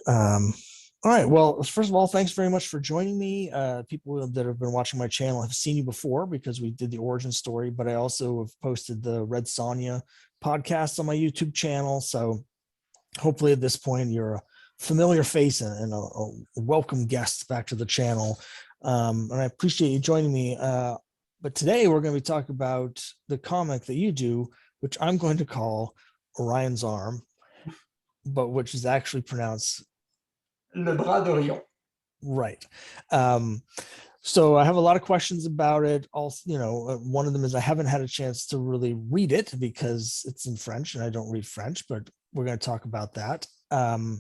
Um, all right. Well, first of all, thanks very much for joining me. People that have been watching my channel have seen you before because we did the origin story, but I also have posted the Red Sonja podcast on my YouTube channel. So hopefully at this point you're a familiar face and a welcome guest back to the channel. And I appreciate you joining me. But today we're going to be talking about the comic that you do, which I'm going to call Orion's Arm, but which is actually pronounced Le Bras d'Orion. right. So I have a lot of questions about it. Also, one of them is I haven't had a chance to really read it because it's in French and I don't read French, but we're going to talk about that. But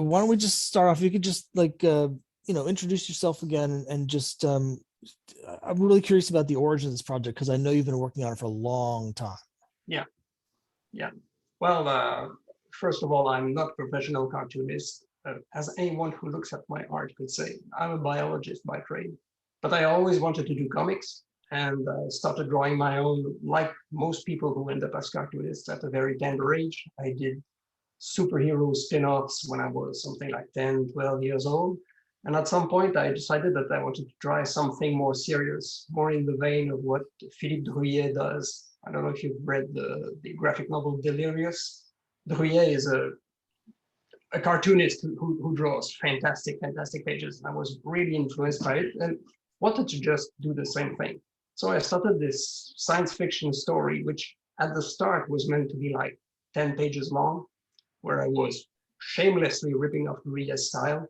why don't we just start off? You could just introduce yourself again and just, I'm really curious about the origin of this project because I know you've been working on it for a long time. Yeah. Well, first of all, I'm not a professional cartoonist. As anyone who looks at my art could say, I'm a biologist by trade. But I always wanted to do comics and started drawing my own, like most people who end up as cartoonists at a very tender age. I did superhero spin-offs when I was something like 10, 12 years old. And at some point, I decided that I wanted to try something more serious, more in the vein of what Philippe Drouillet does. I don't know if you've read the graphic novel Delirious. Drouillet is a cartoonist who draws fantastic pages. And I was really influenced by it and wanted to just do the same thing. So I started this science fiction story, which at the start was meant to be like 10 pages long, where I was shamelessly ripping off Drouillet's style.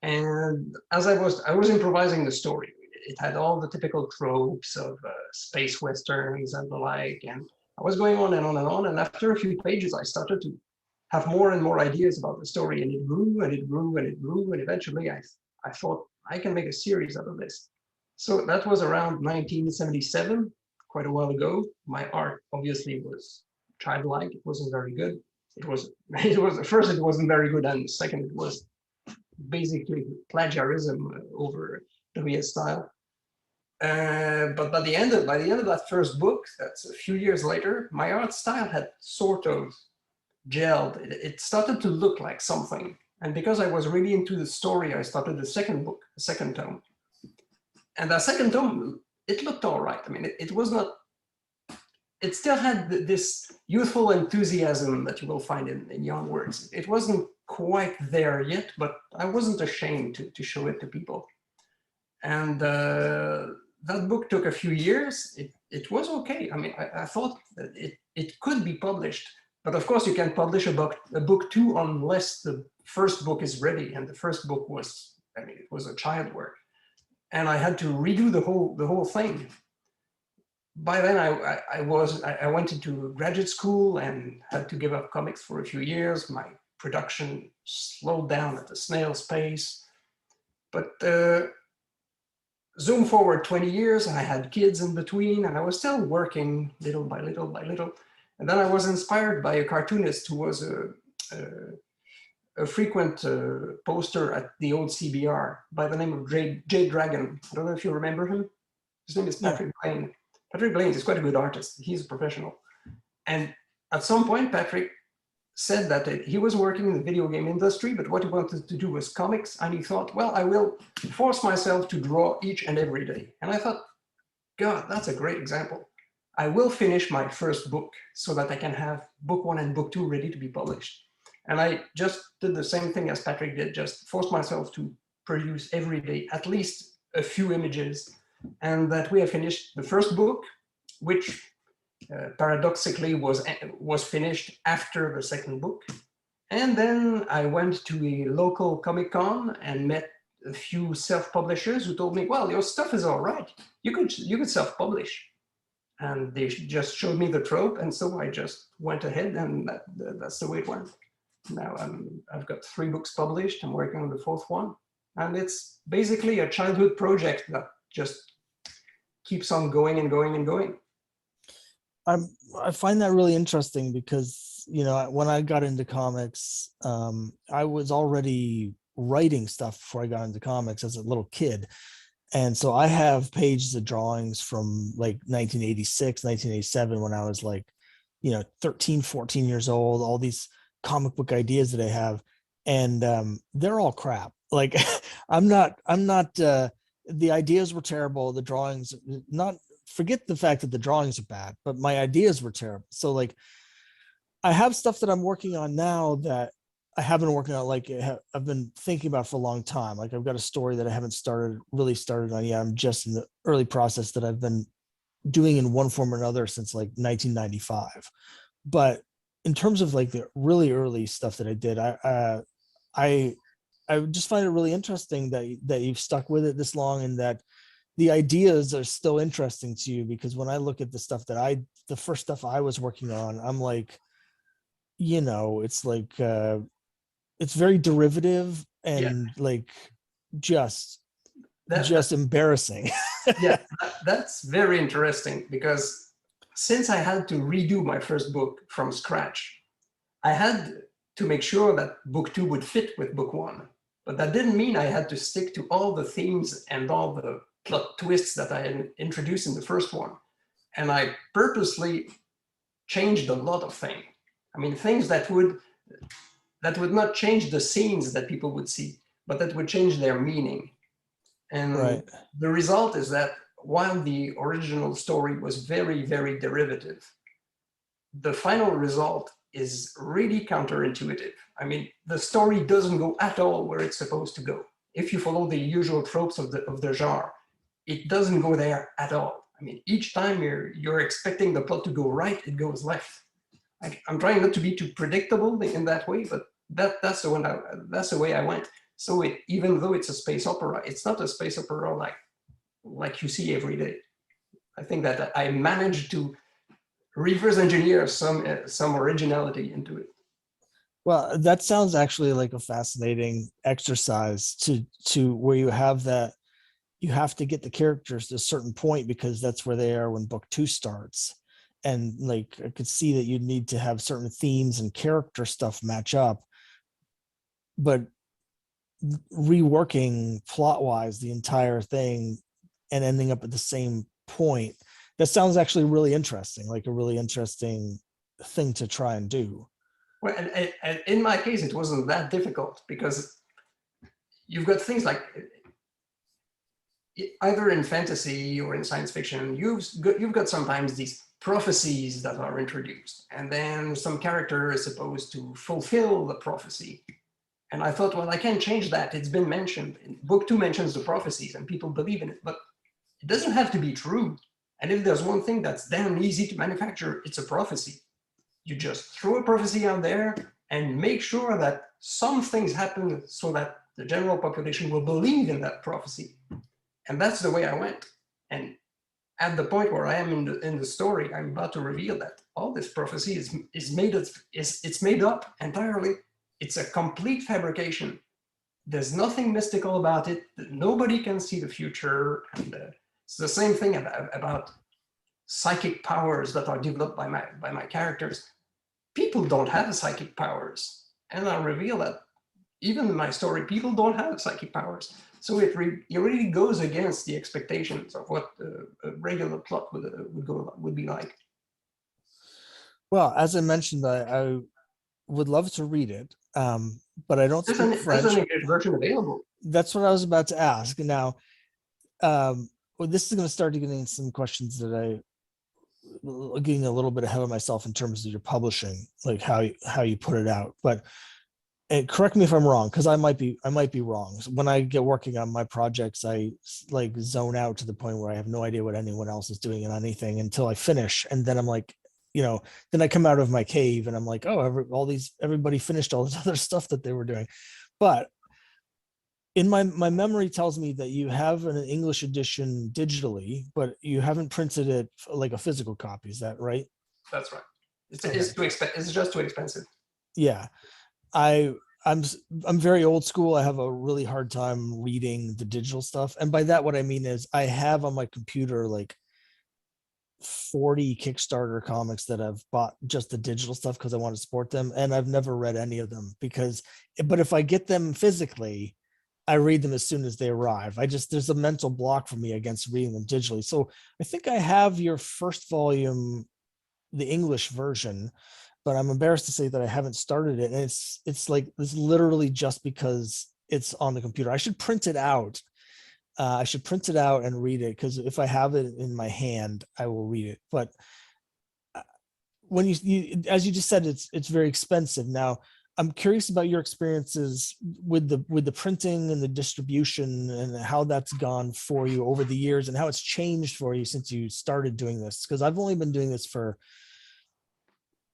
And as I was improvising the story, it had all the typical tropes of space westerns and the like, and I was going on and on and on. And after a few pages, I started to have more and more ideas about the story, and it grew and it grew and it grew, and eventually I thought I can make a series out of this. So that was around 1977, quite a while ago. My art obviously was childlike; it wasn't very good. It was first it wasn't very good, and second it was basically plagiarism over Drouillet's style. But by the end of that first book, that's a few years later, my art style had sort of gelled. It started to look like something. And because I was really into the story, I started the second book, the second tome. And that second tome, it looked all right. I mean, it was not, it still had this youthful enthusiasm that you will find in young works. It wasn't quite there yet, but I wasn't ashamed to show it to people. And that book took a few years. It was okay. I mean, I thought that it could be published, but of course you can't publish a book two unless the first book is ready. And the first book was, I mean, it was a child work, and I had to redo the whole thing. By then I went into graduate school and had to give up comics for a few years. My production slowed down at a snail's pace. But zoom forward 20 years, I had kids in between, and I was still working little by little by little. And then I was inspired by a cartoonist who was a frequent poster at the old CBR by the name of Jay Dragon. I don't know if you remember him. His name is Patrick Blaine. Patrick Blaine is quite a good artist. He's a professional. And at some point, Patrick said that he was working in the video game industry, but what he wanted to do was comics. And he thought, well, I will force myself to draw each and every day. And I thought, God, that's a great example. I will finish my first book so that I can have book one and book two ready to be published. And I just did the same thing as Patrick did, just forced myself to produce every day at least a few images. And that we have finished the first book, which paradoxically was finished after the second book. And then I went to a local Comic-Con and met a few self-publishers who told me, well, your stuff is all right. You could self-publish. And they just showed me the trope. And so I just went ahead, and that's the way it went. Now I've got 3 books published. I'm working on the 4th one. And it's basically a childhood project that just keeps on going and going and going. I find that really interesting because, when I got into comics, I was already writing stuff before I got into comics as a little kid. And so I have pages of drawings from like 1986, 1987, when I was like, 13, 14 years old, all these comic book ideas that I have, and they're all crap. Like I'm not the ideas were terrible, the drawings not, forget the fact that the drawings are bad, but my ideas were terrible. So like I have stuff that I'm working on now that I haven't been working on, like I've been thinking about for a long time. Like I've got a story that I haven't really started on yet. I'm just in the early process that I've been doing in one form or another since like 1995. But in terms of like the really early stuff that I did, I I just find it really interesting that you've stuck with it this long, and that the ideas are still interesting to you. Because when I look at the stuff that the first stuff I was working on, I'm like, it's like it's very derivative Yeah, and like just that, that just embarrassing. yeah, that's very interesting because since I had to redo my first book from scratch, I had to make sure that book two would fit with book one. But that didn't mean I had to stick to all the themes and all the plot twists that I had introduced in the first one. And I purposely changed a lot of things. I mean, things that would not change the scenes that people would see, but that would change their meaning. And Right. the result is that while the original story was very, very derivative, the final result is really counterintuitive. I mean, the story doesn't go at all where it's supposed to go. If you follow the usual tropes of the genre, it doesn't go there at all. I mean, each time you're expecting the plot to go right, it goes left. I'm trying not to be too predictable in that way, but that's the way I went. So even though it's a space opera, it's not a space opera like you see every day. I think that I managed to reverse engineer some originality into it. Well, that sounds actually like a fascinating exercise to where you have that, you have to get the characters to a certain point because that's where they are when book two starts. And like I could see that you need to have certain themes and character stuff match up, but reworking plot wise the entire thing and ending up at the same point, that sounds actually really interesting, like a really interesting thing to try and do. Well, and in my case, it wasn't that difficult because you've got things like either in fantasy or in science fiction, you've got sometimes these prophecies that are introduced, and then some character is supposed to fulfill the prophecy. And I thought, well, I can't change that. It's been mentioned. Book two mentions the prophecies and people believe in it, but it doesn't have to be true. And if there's one thing that's damn easy to manufacture, it's a prophecy. You just throw a prophecy out there and make sure that some things happen so that the general population will believe in that prophecy. And that's the way I went. And at the point where I am in the story, I'm about to reveal that all this prophecy it's made up entirely. It's a complete fabrication. There's nothing mystical about it. Nobody can see the future. And it's the same thing about psychic powers that are developed by my characters. People don't have psychic powers. And I reveal that even in my story, people don't have psychic powers. So it really goes against the expectations of what a regular plot would be like. Well, as I mentioned, I would love to read it, but I don't speak There's an French. English version available. That's what I was about to ask. Now, well, this is going to start getting some questions that getting a little bit ahead of myself in terms of your publishing, like how you put it out. But and correct me if I'm wrong, because I might be wrong. When I get working on my projects, I like zone out to the point where I have no idea what anyone else is doing in anything until I finish, and then I'm like, then I come out of my cave and I'm like, oh, everybody finished all this other stuff that they were doing. But in my memory tells me that you have an English edition digitally, but you haven't printed it like a physical copy. Is that right? That's right. It's, Okay. it's too expensive. It's just too expensive. Yeah. I I'm I'm very old school. I have a really hard time reading the digital stuff. And by that what I mean is I have on my computer like 40 Kickstarter comics that I've bought just the digital stuff because I want to support them, and I've never read any of them but if I get them physically, I read them as soon as they arrive. There's a mental block for me against reading them digitally. So I think I have your first volume, the English version. but I'm embarrassed to say that I haven't started it. And it's literally just because it's on the computer. I should print it out. I should print it out and read it, because if I have it in my hand, I will read it. But when as you just said, it's very expensive. Now, I'm curious about your experiences with the printing and the distribution, and how that's gone for you over the years, and how it's changed for you since you started doing this. Because I've only been doing this for,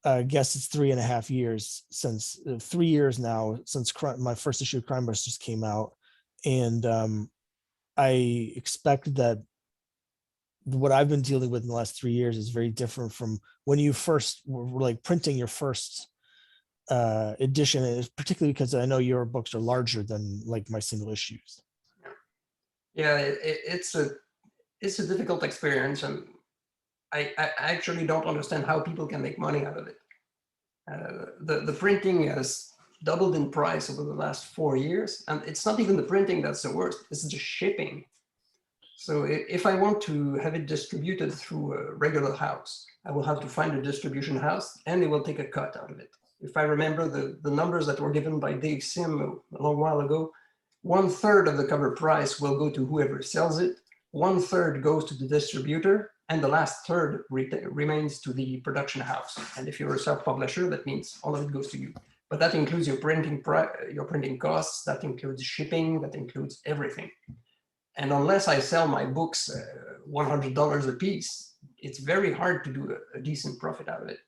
I guess it's 3.5 years, since 3 years now, since my first issue of Crime Busters came out. And I expect that what I've been dealing with in the last 3 years is very different from when you first were like printing your first edition, particularly because I know your books are larger than like my single issues. Yeah, it's a difficult experience, and I actually don't understand how people can make money out of it. The printing has doubled in price over the last 4 years, and it's not even the printing that's the worst, it's the shipping. So if I want to have it distributed through a regular house, I will have to find a distribution house, and they will take a cut out of it. If I remember the numbers that were given by Dave Sim a long while ago, 1/3 of the cover price will go to whoever sells it, 1/3 goes to the distributor, and the last third remains to the production house. And if you're a self-publisher, that means all of it goes to you. But that includes your printing costs, that includes shipping, that includes everything. And unless I sell my books $100 a piece, it's very hard to do a decent profit out of it.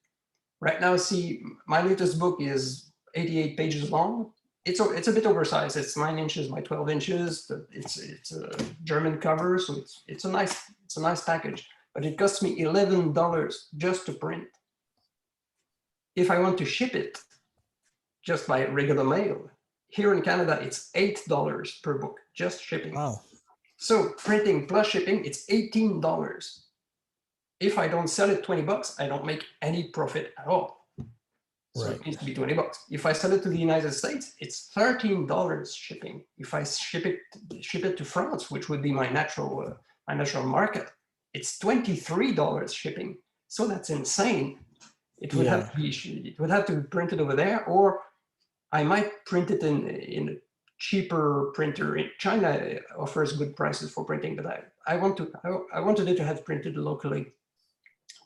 Right now, see, my latest book is 88 pages long. It's a bit oversized. It's 9 inches by 12 inches. It's a German cover, so it's a nice package. But it costs me $11 just to print. If I want to ship it just by regular mail, here in Canada, it's $8 per book, just shipping. Wow. So printing plus shipping, it's $18. If I don't sell it $20, I don't make any profit at all. So Right. it needs to be $20. If I sell it to the United States, it's $13 shipping. If I ship it to France, which would be my natural market, it's $23 shipping. So that's insane. It would have to be printed over there, or I might print it in a cheaper printer. China offers good prices for printing, but I wanted it to have printed locally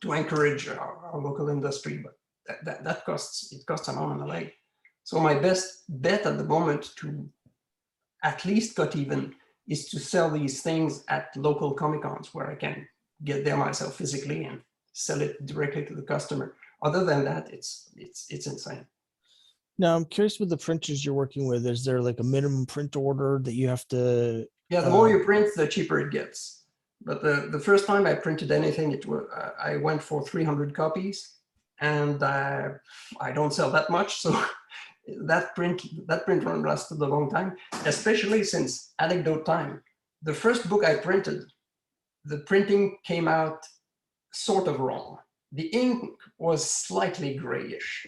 to encourage our local industry, but that costs an arm and a leg. So my best bet at the moment to at least cut even is to sell these things at local Comic Cons, where I can get there myself physically and sell it directly to the customer. Other than that, it's insane. Now, I'm curious, with the printers you're working with, is there like a minimum print order that you have to? Yeah, the more you print, the cheaper it gets. But the first time I printed anything, I went for 300 copies, and I don't sell that much, so that print run lasted a long time, especially since, anecdote time, the first book I printed, the printing came out sort of wrong. The ink was slightly grayish.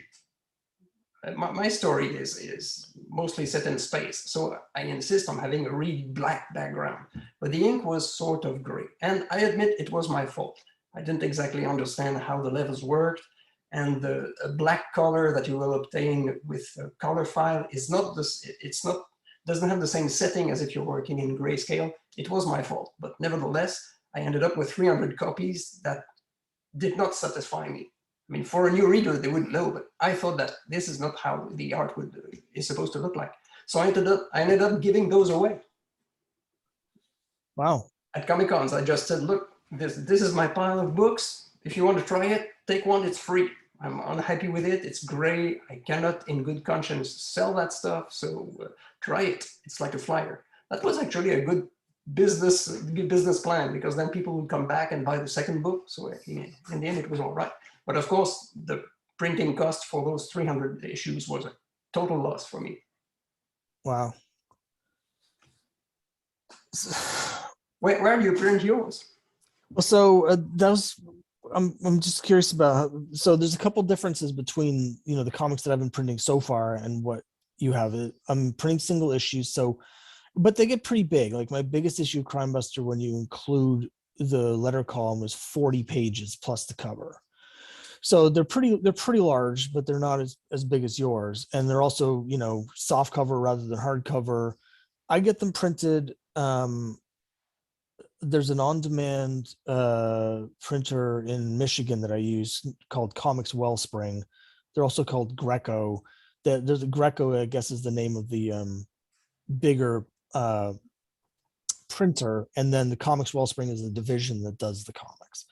My story is mostly set in space, so I insist on having a really black background, but the ink was sort of gray, and I admit it was my fault. I didn't exactly understand how the levels worked, and the black color that you will obtain with a color file is not this. Doesn't have the same setting as if you're working in grayscale. It was my fault, but nevertheless, I ended up with 300 copies that did not satisfy me. I mean, for a new reader, they wouldn't know, but I thought that this is not how the art is supposed to look like. So I ended up giving those away. Wow. At Comic Cons, I just said, look, this is my pile of books. If you want to try it, take one, it's free. I'm unhappy with it, it's gray. I cannot in good conscience sell that stuff, so try it. It's like a flyer. That was actually a good business plan, because then people would come back and buy the second book. So in the end, it was all right. But of course, the printing cost for those 300 issues was a total loss for me. Wow. Where do you print yours? Well, so I'm just curious about so there's a couple differences between, the comics that I've been printing so far and what you have. I'm printing single issues, so, but they get pretty big. Like my biggest issue, Crime Buster, when you include the letter column, was 40 pages plus the cover. So they're pretty large, but they're not as big as yours. And they're also, soft cover rather than hardcover. I get them printed. There's an on-demand printer in Michigan that I use called Comics Wellspring. They're also called Greco. There's a Greco, I guess, is the name of the bigger printer, and then the Comics Wellspring is the division that does the comics.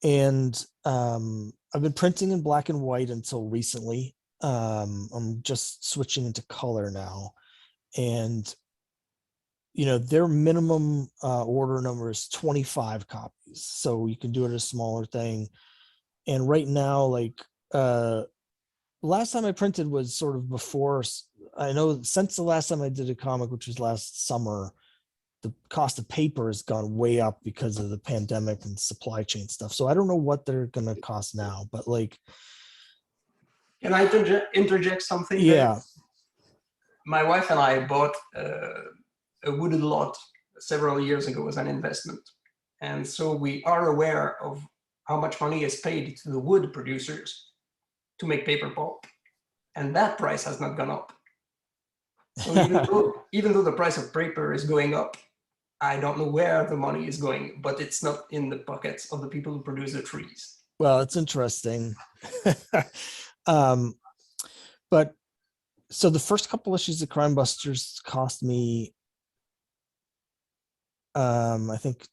And I've been printing in black and white until recently. I'm just switching into color now, and their minimum order number is 25 copies, so you can do it a smaller thing. And right now, like last time I printed was sort of before. I know since the last time I did a comic, which was last summer, the cost of paper has gone way up because of the pandemic and supply chain stuff. So I don't know what they're going to cost now, but like, Can I interject something there? yeah. My wife and I bought a wooded lot several years ago as an investment. And so we are aware of how much money is paid to the wood producers to make paper pulp. And that price has not gone up. So even though the price of paper is going up, I don't know where the money is going, but it's not in the pockets of the people who produce the trees. Well, it's interesting. But so the first couple issues of Crime Busters cost me, I think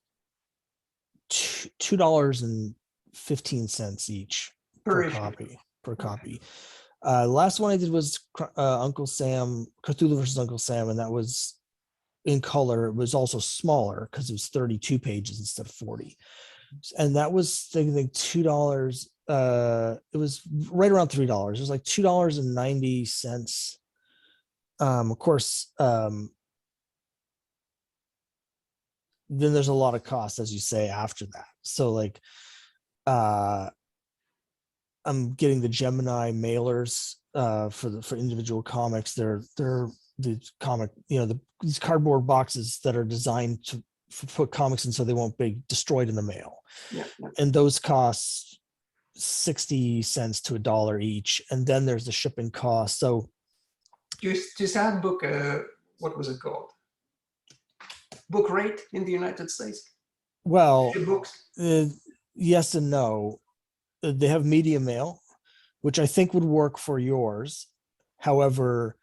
$2.15 each per copy. Last one I did was Uncle Sam, Cthulhu versus Uncle Sam, and that was in color. It was also smaller because it was 32 pages instead of 40. And that was, I think, $2. It was right around $3. It was like $2.90. Of course, then there's a lot of costs, as you say, after that. So like, I'm getting the Gemini mailers for individual comics. They're the comic, these cardboard boxes that are designed to put comics in so they won't be destroyed in the mail. Yeah. And those cost 60 cents to $1 each. And then there's the shipping cost. So just that book, what was it called? Book rate in the United States? Well, books? Yes and no. They have media mail, which I think would work for yours. However,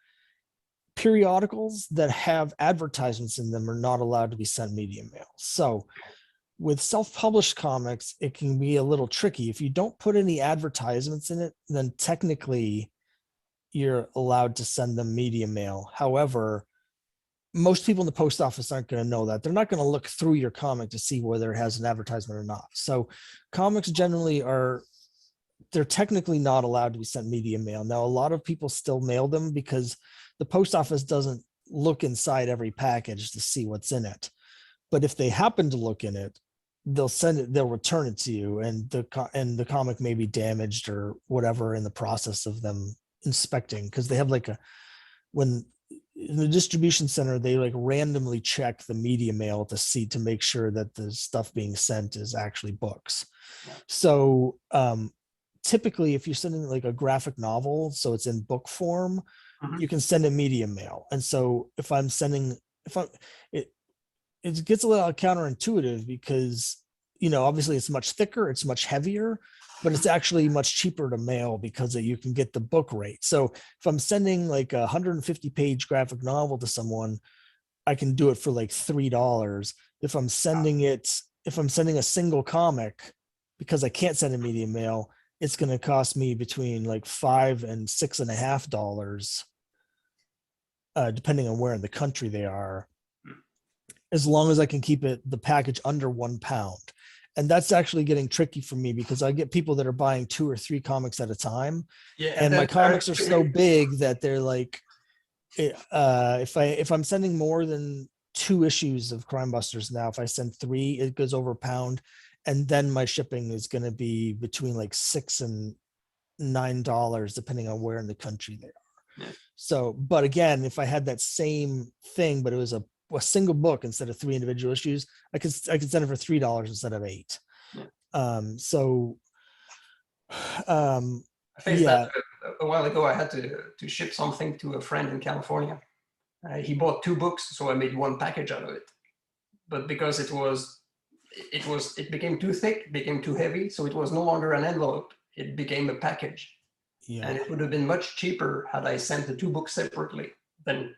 periodicals that have advertisements in them are not allowed to be sent media mail. So with self-published comics, it can be a little tricky. If you don't put any advertisements in it, then technically you're allowed to send them media mail. However, most people in the post office aren't going to know that. They're not going to look through your comic to see whether it has an advertisement or not. So comics generally they're technically not allowed to be sent media mail. Now, a lot of people still mail them because the post office doesn't look inside every package to see what's in it. But if they happen to look in it, they'll return it to you, and the comic may be damaged or whatever in the process of them inspecting, because they have when in the distribution center, they like randomly check the media mail to make sure that the stuff being sent is actually books. Yeah. So typically, if you're sending like a graphic novel, so it's in book form, you can send a media mail. And so it gets a little counterintuitive because, obviously it's much thicker, it's much heavier, but it's actually much cheaper to mail because you can get the book rate. So if I'm sending like a 150-page graphic novel to someone, I can do it for like $3. If I'm sending a single comic, because I can't send a media mail, it's going to cost me between like $5 and $6.50, depending on where in the country they are, as long as I can keep the package under 1 pound. And that's actually getting tricky for me because I get people that are buying 2 or 3 comics at a time. Yeah, and my comics are so big that they're like, if I'm sending more than 2 issues of Crime Busters now, if I send 3, it goes over a pound. And then my shipping is going to be between like $6 and $9, depending on where in the country they are. Yeah. So, but again, if I had that same thing, but it was a single book instead of 3 individual issues, I could send it for $3 instead of $8. Yeah. So I faced that Yeah, a while ago. I had to ship something to a friend in California. He bought 2 books, so I made one package out of it. But because it became too thick, became too heavy, so it was no longer an envelope. It became a package, yeah, and it would have been much cheaper had I sent the 2 books separately than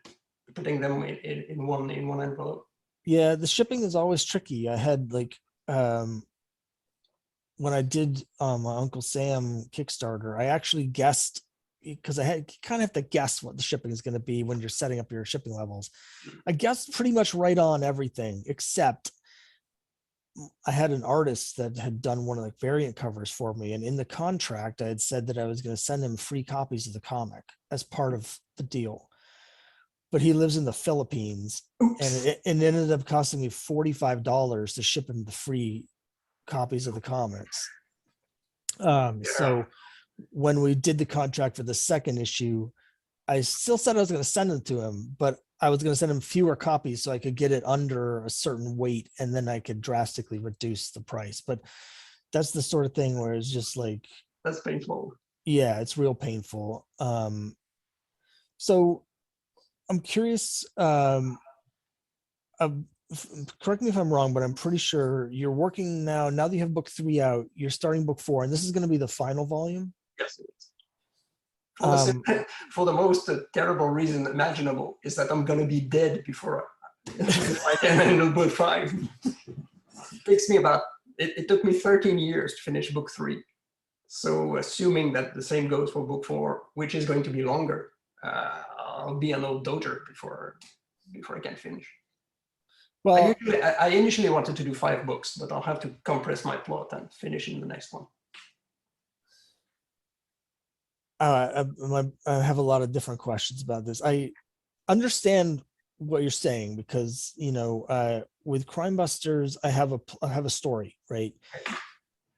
putting them in one envelope. yeah. The shipping is always tricky. I had like when I did my Uncle Sam Kickstarter, I actually guessed because I had kind of have to guess what the shipping is going to be when you're setting up your shipping levels. I guessed pretty much right on everything except I had an artist that had done one of the variant covers for me, and in the contract, I had said that I was going to send him free copies of the comic as part of the deal. But he lives in the Philippines, and Oops. it ended up costing me $45 to ship him the free copies of the comics. Yeah, So when we did the contract for the second issue, I still said I was going to send them to him, but I was going to send him fewer copies so I could get it under a certain weight, and then I could drastically reduce the price. But that's the sort of thing where it's just like, that's painful. yeah, it's real painful. So I'm curious. Um, Correct me if I'm wrong, but I'm pretty sure you're working now. Now that you have book 3 out, you're starting book 4, and this is going to be the final volume. Yes, it is. For Um, for the most terrible reason imaginable is that I'm gonna be dead before I can handle book 5. It took me 13 years to finish book 3. So assuming that the same goes for book 4, which is going to be longer, I'll be an old doter before I can finish. well, I initially wanted to do 5 books, but I'll have to compress my plot and finish in the next one. I have a lot of different questions about this. I understand what you're saying because with Crime Busters, I have a story, right?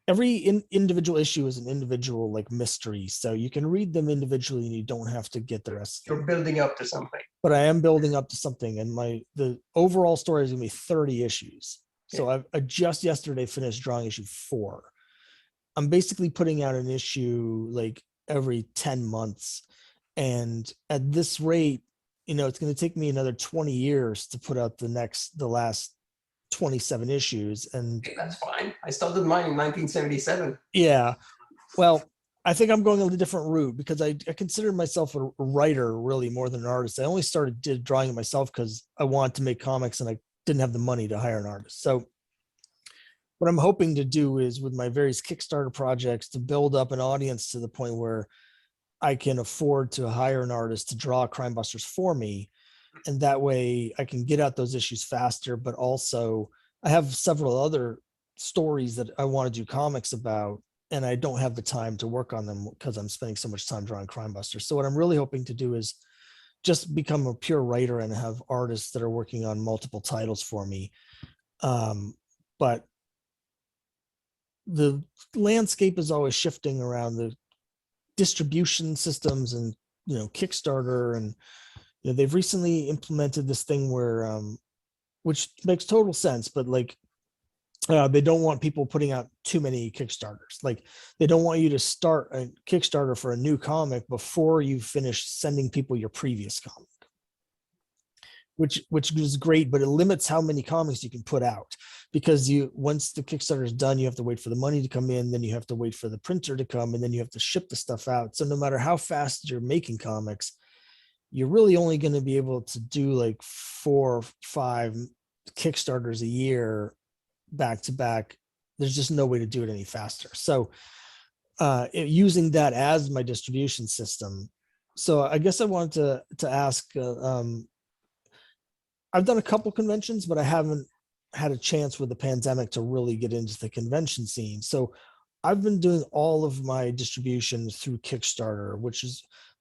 Every individual issue is an individual like mystery, so you can read them individually and you don't have to get the rest of You're them. building up to something. But I am building up to something, and the overall story is gonna be 30 issues. So Okay. I just yesterday finished drawing issue 4. I'm basically putting out an issue like every 10 months. And at this rate, it's going to take me another 20 years to put out the last 27 issues. And Okay, that's fine. I started mine in 1977. yeah, well, I think I'm going a different route because I consider myself a writer really more than an artist. I only did drawing it myself because I wanted to make comics and I didn't have the money to hire an artist. So what I'm hoping to do is with my various Kickstarter projects to build up an audience to the point where I can afford to hire an artist to draw Crime Busters for me. And that way I can get out those issues faster, but also I have several other stories that I want to do comics about, and I don't have the time to work on them because I'm spending so much time drawing Crime Busters. So what I'm really hoping to do is just become a pure writer and have artists that are working on multiple titles for me. But the landscape is always shifting around the distribution systems and Kickstarter, and they've recently implemented this thing where which makes total sense, but like they don't want people putting out too many Kickstarters. Like they don't want you to start a Kickstarter for a new comic before you finish sending people your previous comic, which is great, but it limits how many comics you can put out because once the Kickstarter is done, you have to wait for the money to come in, then you have to wait for the printer to come, and then you have to ship the stuff out. So no matter how fast you're making comics, you're really only going to be able to do like 4 or 5 Kickstarters a year back to back. There's just no way to do it any faster. So using that as my distribution system. So I guess I wanted to ask, I've done a couple conventions, but I haven't had a chance with the pandemic to really get into the convention scene. So I've been doing all of my distribution through Kickstarter, which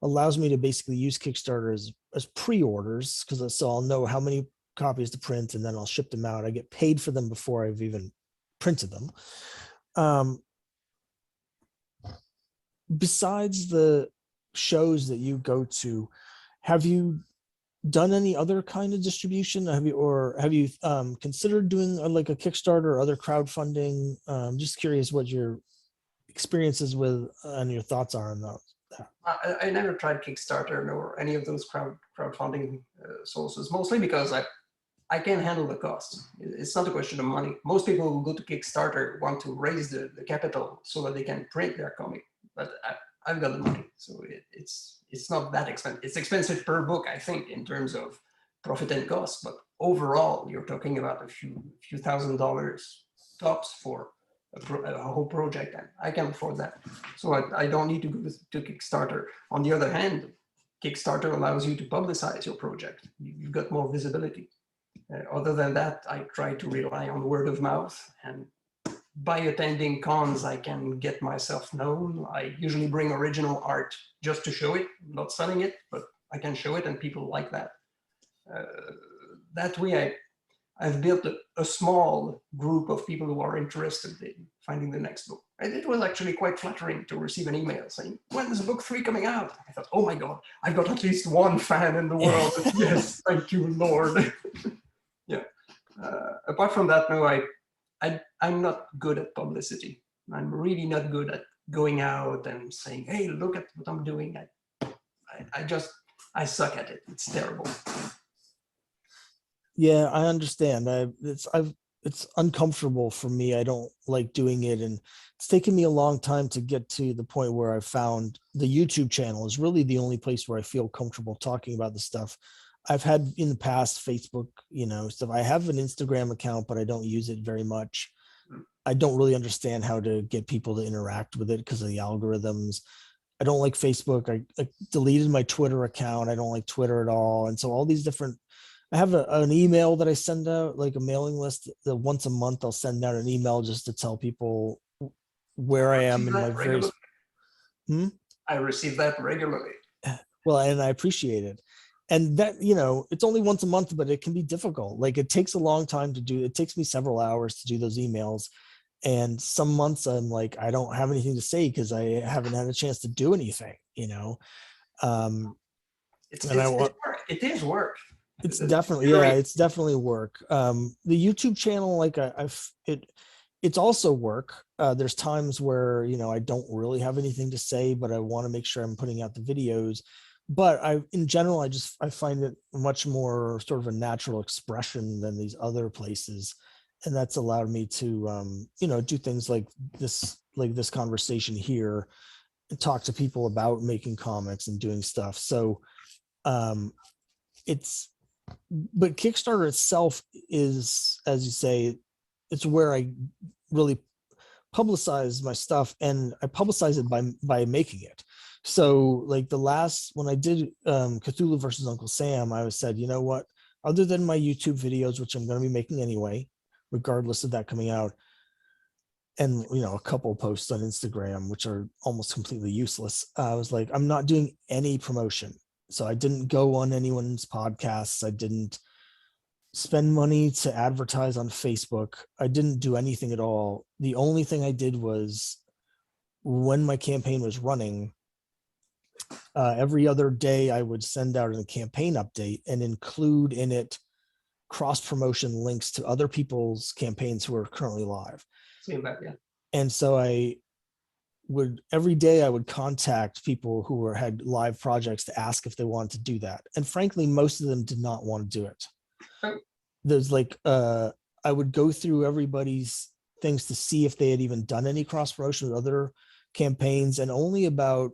allows me to basically use Kickstarter as pre-orders because so I'll know how many copies to print and then I'll ship them out. I get paid for them before I've even printed them. Besides the shows that you go to, have you done any other kind of distribution? Have you considered doing like a Kickstarter or other crowdfunding? Just curious what your experiences with and your thoughts are on those. I never tried Kickstarter nor any of those crowdfunding sources, mostly because I can't handle the cost. It's not a question of money. Most people who go to Kickstarter want to raise the capital so that they can print their comic. But I've got the money, so it's not that expensive. It's expensive per book, I think, in terms of profit and cost. But overall, you're talking about a few $1,000s tops for a whole project, and I can afford that. So I don't need to go to Kickstarter. On the other hand, Kickstarter allows you to publicize your project. You've got more visibility. Other than that, I try to rely on word of mouth, and by attending cons, I can get myself known. I usually bring original art just to show it, not selling it, but I can show it and people like that. That way, I've built a small group of people who are interested in finding the next book. And it was actually quite flattering to receive an email saying, when is book 3 coming out? I thought, oh my God, I've got at least one fan in the world. Yes, thank you, Lord. Yeah. Apart from that, no, I'm not good at publicity. I'm really not good at going out and saying, hey, look at what I'm doing. I suck at it. It's terrible. Yeah, I understand. It's uncomfortable for me. I don't like doing it, and it's taken me a long time to get to the point where I found the YouTube channel is really the only place where I feel comfortable talking about the stuff. I've had in the past Facebook, stuff. I have an Instagram account, but I don't use it very much. I don't really understand how to get people to interact with it because of the algorithms. I don't like Facebook. I deleted my Twitter account. I don't like Twitter at all. And so all these different, I have an email that I send out, like a mailing list that once a month I'll send out an email just to tell people where I am in my various. I receive that regularly. Well, and I appreciate it. And that, it's only once a month, but it can be difficult. Like it takes a long time to do. It takes me several hours to do those emails. And some months I'm like, I don't have anything to say because I haven't had a chance to do anything, It is work. It's definitely, yeah, it's definitely work. The YouTube channel, like it's also work. There's times where, I don't really have anything to say, but I want to make sure I'm putting out the videos. But in general, I find it much more sort of a natural expression than these other places. And that's allowed me to, do things like this conversation here and talk to people about making comics and doing stuff. So but Kickstarter itself is, as you say, it's where I really publicize my stuff, and I publicize it by making it. So like when I did Cthulhu versus Uncle Sam, I said, you know what, other than my YouTube videos, which I'm going to be making anyway, regardless of that coming out, and a couple posts on Instagram, which are almost completely useless, I was like, I'm not doing any promotion. So I didn't go on anyone's podcasts. I didn't spend money to advertise on Facebook. I didn't do anything at all. The only thing I did was, when my campaign was running, every other day I would send out a campaign update and include in it cross-promotion links to other people's campaigns who are currently live. Seen that, yeah. And so every day I would contact people who had live projects to ask if they wanted to do that. And frankly, most of them did not want to do it. Oh. There's I would go through everybody's things to see if they had even done any cross promotion with other campaigns. And only about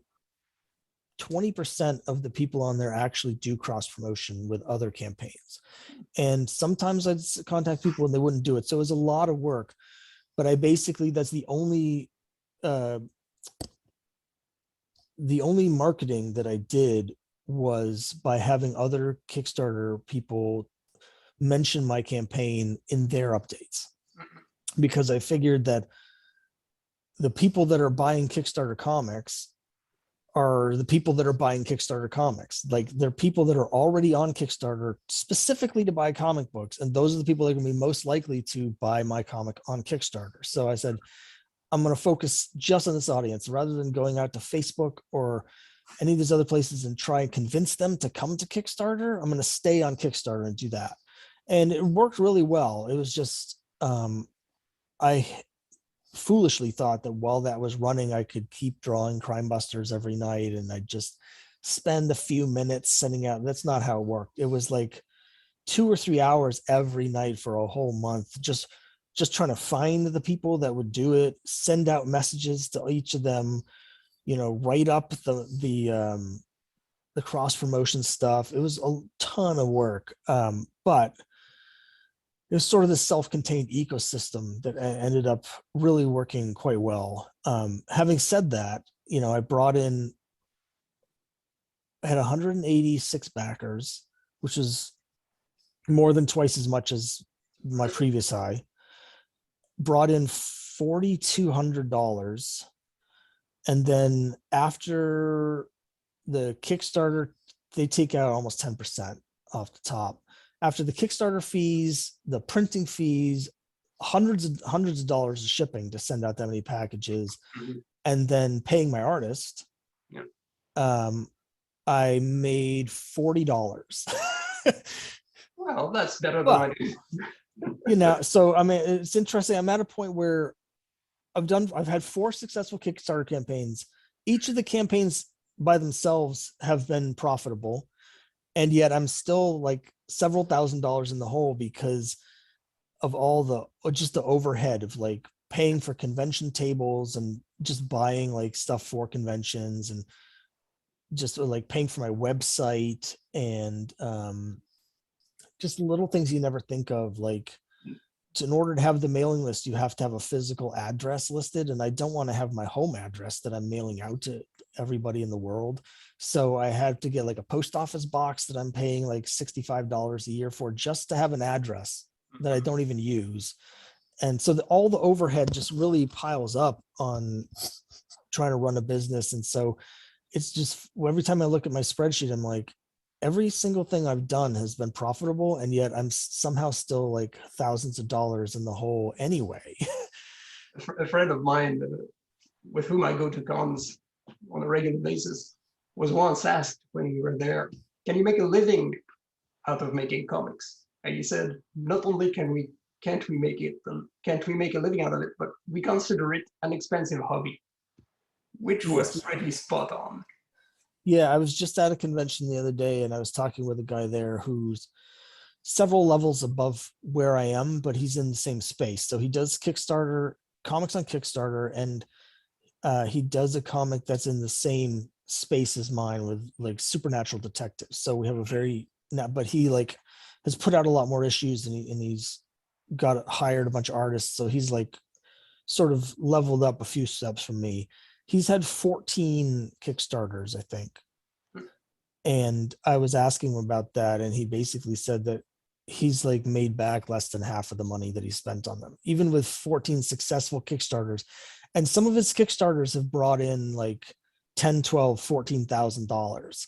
20% of the people on there actually do cross promotion with other campaigns. And sometimes I'd contact people and they wouldn't do it. So it was a lot of work, but that's the only marketing that I did was by having other Kickstarter people mention my campaign in their updates, because I figured that the people that are buying Kickstarter comics are the people that are buying Kickstarter comics. Like, they're people that are already on Kickstarter specifically to buy comic books. And those are the people that are going to be most likely to buy my comic on Kickstarter. So I said, I'm going to focus just on this audience rather than going out to Facebook or any of these other places and try and convince them to come to Kickstarter. I'm going to stay on Kickstarter and do that. And it worked really well. It was just, I foolishly thought that while that was running, I could keep drawing Crime Busters every night and I'd just spend a few minutes sending out. That's not how it worked. It was like 2 or 3 hours every night for a whole month, just trying to find the people that would do it, send out messages to each of them, write up the cross promotion stuff. It was a ton of work, but it was sort of this self-contained ecosystem that ended up really working quite well. Having said that, I had 186 backers, which is more than twice as much as my previous high. Brought in $4,200. And then after the Kickstarter, they take out almost 10% off the top. After the Kickstarter fees, the printing fees, hundreds of dollars of shipping to send out that many packages, and then paying my artist, I made $40. Well, that's better than I do. So I mean, it's interesting. I'm at a point where I've had 4 successful Kickstarter campaigns. Each of the campaigns by themselves have been profitable, and yet I'm still like several $1,000s in the hole because of all the overhead of like paying for convention tables and just buying like stuff for conventions, and just like paying for my website, and just little things you never think of, like in order to have the mailing list, you have to have a physical address listed. And I don't want to have my home address that I'm mailing out to everybody in the world. So I had to get like a post office box that I'm paying like $65 a year for, just to have an address that I don't even use. And so all the overhead just really piles up on trying to run a business. And so it's just, every time I look at my spreadsheet, I'm like, every single thing I've done has been profitable, and yet I'm somehow still like thousands of dollars in the hole anyway. A friend of mine with whom I go to cons on a regular basis was once asked when we were there, can you make a living out of making comics? And he said, not only can't we make a living out of it, but we consider it an expensive hobby, which was pretty spot on. Yeah, I was just at a convention the other day, and I was talking with a guy there who's several levels above where I am, but he's in the same space. So he does Kickstarter comics on Kickstarter, and he does a comic that's in the same space as mine with like supernatural detectives. So we have but he like has put out a lot more issues, and he's hired a bunch of artists. So he's like sort of leveled up a few steps from me. He's had 14 Kickstarters, I think. And I was asking him about that, and he basically said that he's like made back less than half of the money that he spent on them, even with 14 successful Kickstarters. And some of his Kickstarters have brought in like 10, 12, $14,000.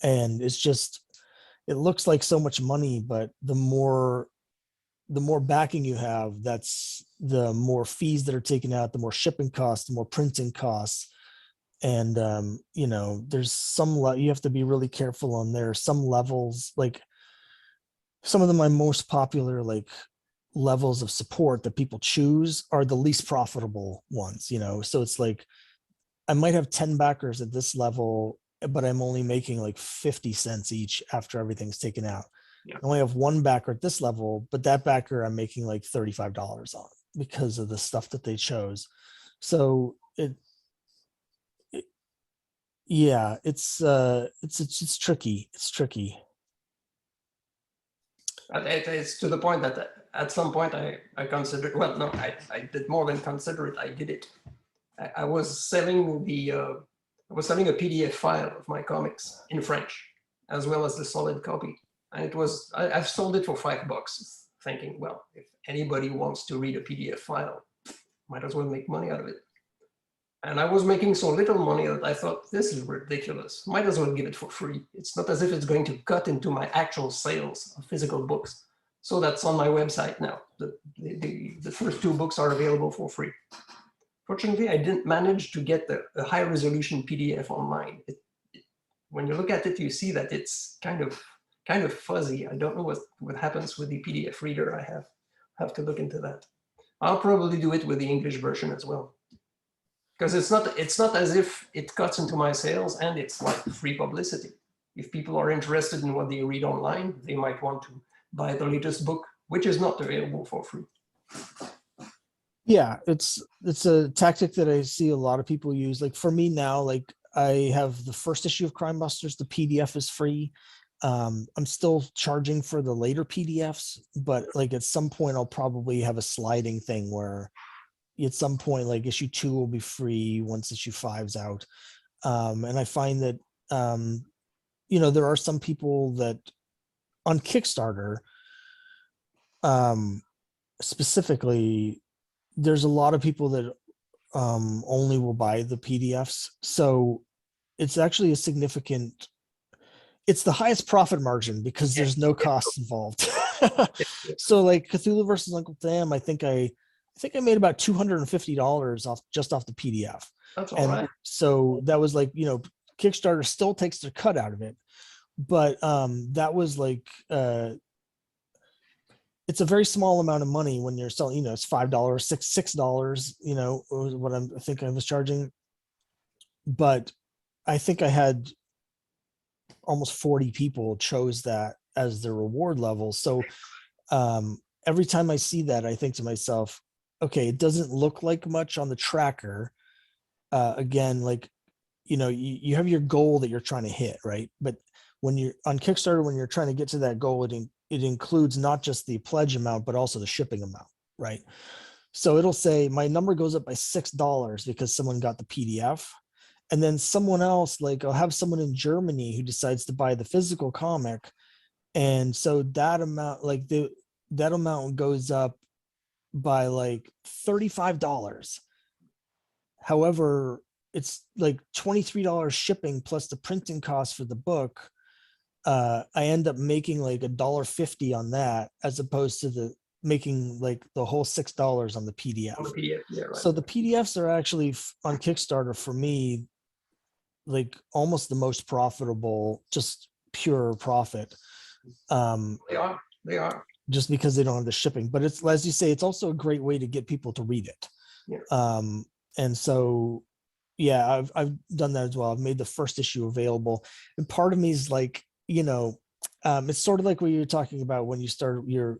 And it's just, it looks like so much money, but the more backing you have, that's the more fees that are taken out, the more shipping costs, the more printing costs. And there's you have to be really careful on there. Some levels, like some of my most popular like levels of support that people choose are the least profitable ones. So it's like I might have 10 backers at this level, but I'm only making like 50 cents each after everything's taken out. I only have one backer at this level, but that backer I'm making like $35 on because of the stuff that they chose. So it's tricky. It's tricky. It's to the point that at some point I considered, well, no, I did more than consider it. I did it. I was selling a PDF file of my comics in French, as well as the solid copy. And I've sold it for $5, thinking, well, if anybody wants to read a PDF file, might as well make money out of it. And I was making so little money that I thought, this is ridiculous. Might as well give it for free. It's not as if it's going to cut into my actual sales of physical books. So that's on my website now. The first 2 books are available for free. Fortunately, I didn't manage to get a high resolution PDF online. When you look at it, you see that it's kind of fuzzy. I don't know what happens with the PDF reader I have to look into that. I'll probably do it with the English version as well. Because it's not as if it cuts into my sales, and it's like free publicity. If people are interested in what they read online, they might want to buy the latest book, which is not available for free. Yeah, it's a tactic that I see a lot of people use. Like for me now, like I have the first issue of Crime Busters, the PDF is free. I'm still charging for the later PDFs, but like at some point I'll probably have a sliding thing where at some point like issue 2 will be free once issue 5's out. And I find that there are some people that on Kickstarter, specifically, there's a lot of people that only will buy the PDFs. So it's actually it's the highest profit margin because there's no costs involved. So like Cthulhu versus Uncle Sam, I think I made about $250 off the PDF. That's all and right. so that was like, Kickstarter still takes their cut out of it, but that was like it's a very small amount of money when you're selling, it's $5, $6, what I think I was charging. But I think I had almost 40 people chose that as their reward level. So every time I see that, I think to myself, okay, it doesn't look like much on the tracker. Again, like, you have your goal that you're trying to hit, right? But when you're on Kickstarter, when you're trying to get to that goal, it includes not just the pledge amount, but also the shipping amount, right? So it'll say my number goes up by $6 because someone got the PDF. And then someone else, like I'll have someone in Germany who decides to buy the physical comic. And so that amount, like that amount goes up by like $35. However, it's like $23 shipping plus the printing cost for the book. I end up making like $1.50 on that, as opposed to making like the whole $6 on the PDF. On the PDF, yeah, right. So the PDFs are actually on Kickstarter for me, like almost the most profitable, just pure profit. They are. Just because they don't have the shipping, but it's, as you say, it's also a great way to get people to read it. Yeah. And so, yeah, I've done that as well. I've made the first issue available, and part of me is like, it's sort of like what you're talking about when you start your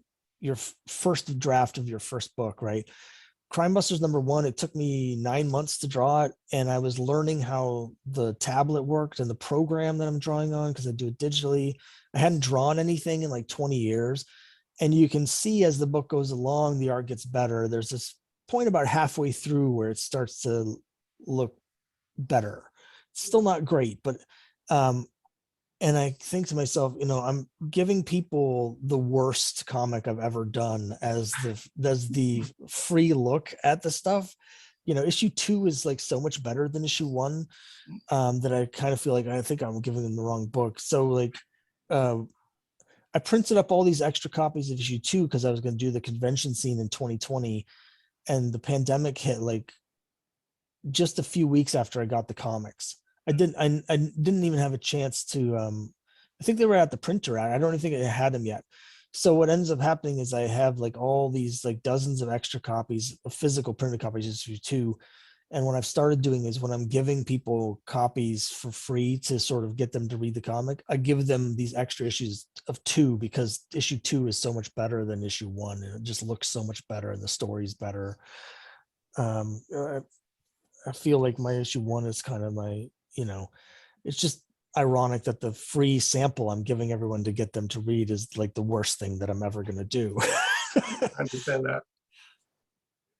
first draft of your first book, right? Crime Busters #1, it took me 9 months to draw it, and I was learning how the tablet worked and the program that I'm drawing on, because I do it digitally. I hadn't drawn anything in like 20 years. And you can see as the book goes along, the art gets better. There's this point about halfway through where it starts to look better. It's still not great, but and I think to myself, I'm giving people the worst comic I've ever done as the free look at the stuff. Issue 2 is like so much better than issue 1, that I kind of feel like I think I'm giving them the wrong book. So like I printed up all these extra copies of issue 2 because I was going to do the convention scene in 2020, and the pandemic hit like just a few weeks after I got the comics. I didn't even have a chance to I think they were at the printer. I don't even think I had them yet. So what ends up happening is I have like all these like dozens of extra copies of physical printed copies of issue 2. And what I've started doing is when I'm giving people copies for free to sort of get them to read the comic, I give them these extra issues of 2, because issue 2 is so much better than issue 1. And it just looks so much better and the story's better. I feel like my issue 1 is kind of my, it's just ironic that the free sample I'm giving everyone to get them to read is like the worst thing that I'm ever going to do. I understand that.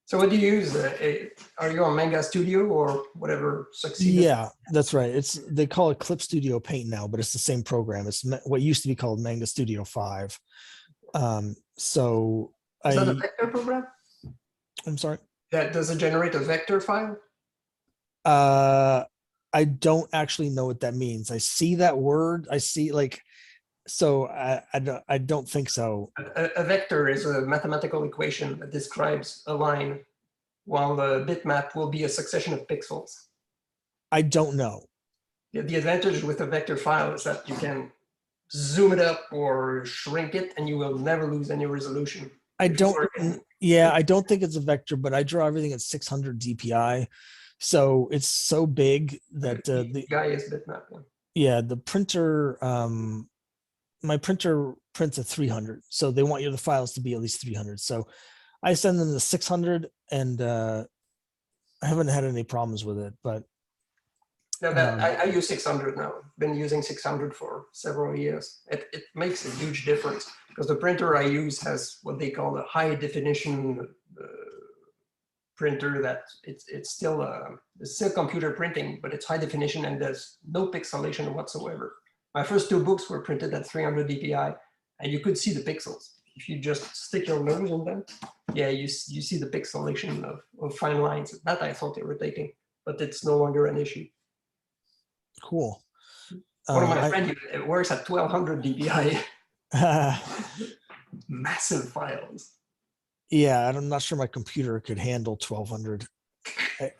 So what do you use? Are you on Manga Studio or whatever succeeded? Yeah, that's right. They call it Clip Studio Paint now, but it's the same program. It's what used to be called Manga Studio 5. So is that a vector program? I'm sorry. Does it generate a vector file? I don't actually know what that means. I see that word. I see like, so I don't think so. A vector is a mathematical equation that describes a line, while the bitmap will be a succession of pixels. I don't know. The advantage with a vector file is that you can zoom it up or shrink it, and you will never lose any resolution. I if you don't, work in yeah, I don't think it's a vector, but I draw everything at 600 DPI. So it's so big that the, guy is bitmap. Yeah. yeah, the printer, my printer prints at 300. So they want the files to be at least 300. So I send them the 600 and I haven't had any problems with it, but No, that um, I use 600 now. Been using 600 for several years. It makes a huge difference because the printer I use has what they call a high definition printer. That it's still computer printing, but it's high definition and there's no pixelation whatsoever. My first two books were printed at 300 dpi, and you could see the pixels if you just stick your nose in them. Yeah, you see the pixelation of fine lines. That I thought irritating, but it's no longer an issue. cool. One of my friends works at 1200 dpi. Massive files. Yeah, I'm not sure my computer could handle 1200.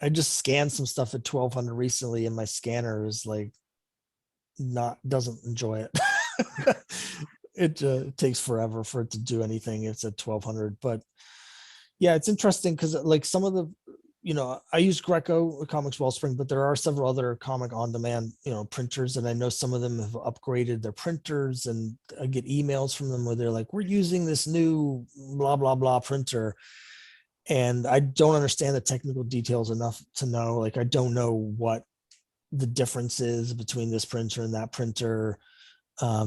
I just scanned some stuff at 1200 recently, and my scanner is like doesn't enjoy it. It takes forever for it to do anything. It's at 1200, but yeah, it's interesting because like some of the, I use Greco Comics Wellspring, but there are several other comic on demand, printers, and I know some of them have upgraded their printers, and I get emails from them where they're like, we're using this new blah blah blah printer, and I don't understand the technical details enough to know, like, I don't know what the difference is between this printer and that printer.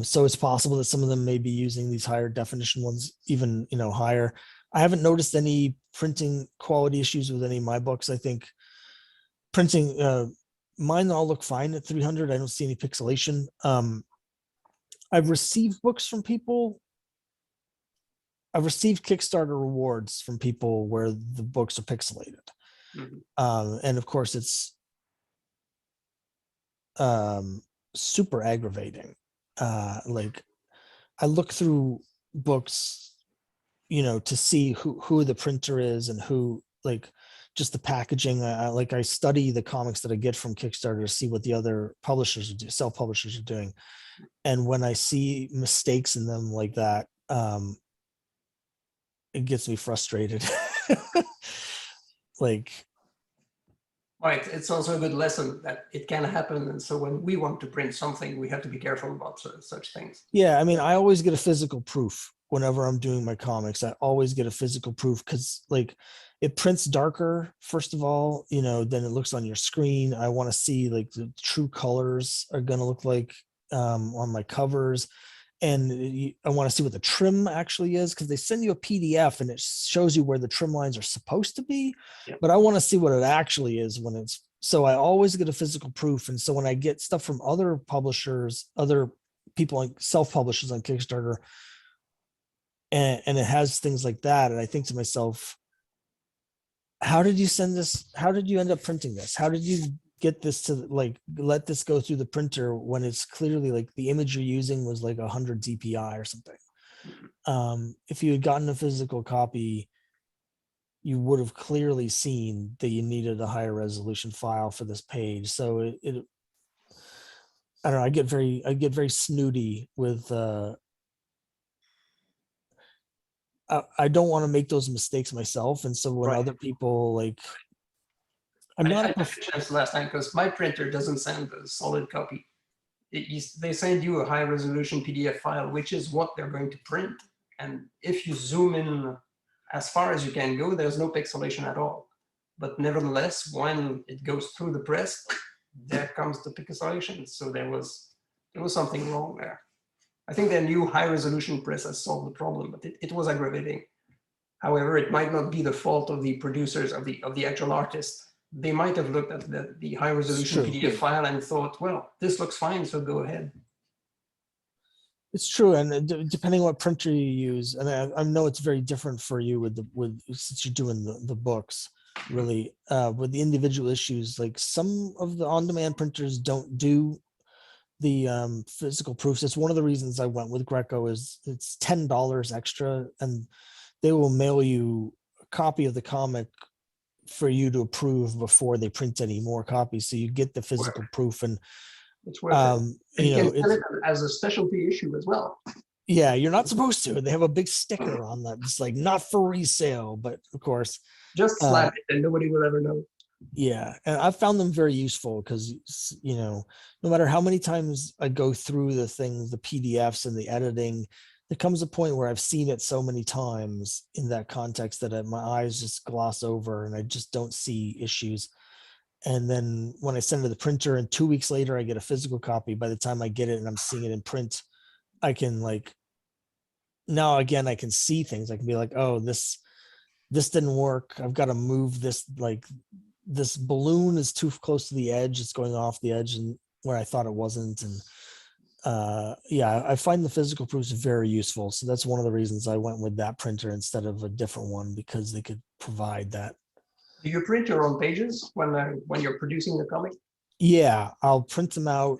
So it's possible that some of them may be using these higher definition ones, even higher. I haven't noticed any printing quality issues with any of my books. I think printing, mine all look fine at 300. I don't see any pixelation. I've received books from people. I've received Kickstarter rewards from people where the books are pixelated. And of course it's super aggravating. Like I look through books, to see who the printer is and who, like, just the packaging. I study the comics that I get from Kickstarter to see what the other publishers do, self-publishers are doing. And when I see mistakes in them like that, it gets me frustrated. Like, Right, it's also a good lesson that it can happen, and so when we want to print something, we have to be careful about such things. yeah, I mean, I always get a physical proof whenever I'm doing my comics. I always get a physical proof because, like, it prints darker, first of all, than it looks on your screen. I want to see, like, the true colors are going to look like on my covers. And I want to see what the trim actually is, because they send you a PDF and it shows you where the trim lines are supposed to be. Yep. But I want to see what it actually is when it's, so I always get a physical proof. And so when I get stuff from other publishers, other people like self-publishers on Kickstarter, and it has things like that, and I think to myself, how did you send this? How did you end up printing this? How did you get this to, like, let this go through the printer when it's clearly like the image you're using was like 100 DPI or something? If you had gotten a physical copy, you would have clearly seen that you needed a higher resolution file for this page. So I don't know, I get very snooty with I don't want to make those mistakes myself. And so when Right. other people, like, I'm not I mentioned this last time because my printer doesn't send a solid copy. They send you a high resolution PDF file, which is what they're going to print. And if you zoom in as far as you can go, there's no pixelation at all. But nevertheless, when it goes through the press, there comes the pixelation. So there was something wrong there. I think the new high resolution press has solved the problem, but it was aggravating. However, it might not be the fault of the producers, of the actual artist. They might have looked at the high resolution PDF file and thought, well, this looks fine, so go ahead. It's true, and depending on what printer you use, and I know it's very different for you with since you're doing the books, really, with the individual issues. Like some of the on-demand printers don't do the physical proofs. It's one of the reasons I went with Greco. Is it's $10 extra, and they will mail you a copy of the comic for you to approve before they print any more copies, so you get the physical proof. And it's worth it. And you you know, can sell it as a specialty issue as well. Yeah, you're not supposed to. They have a big sticker on that. It's like not for resale, but of course, Just uh, slap it and nobody will ever know. yeah. And I've found them very useful because, no matter how many times I go through the things, the PDFs and the editing, there comes a point where I've seen it so many times in that context that my eyes just gloss over and I just don't see issues. And then when I send it to the printer and 2 weeks later, I get a physical copy. By the time I get it and I'm seeing it in print, I can like, now again, I can see things. I can be like, oh, this didn't work. I've got to move this, like this balloon is too close to the edge. It's going off the edge and where I thought it wasn't. And yeah, I find the physical proofs very useful. So that's one of the reasons I went with that printer instead of a different one, because they could provide that. Do you print your own pages when you're producing the comic? Yeah, I'll print them out.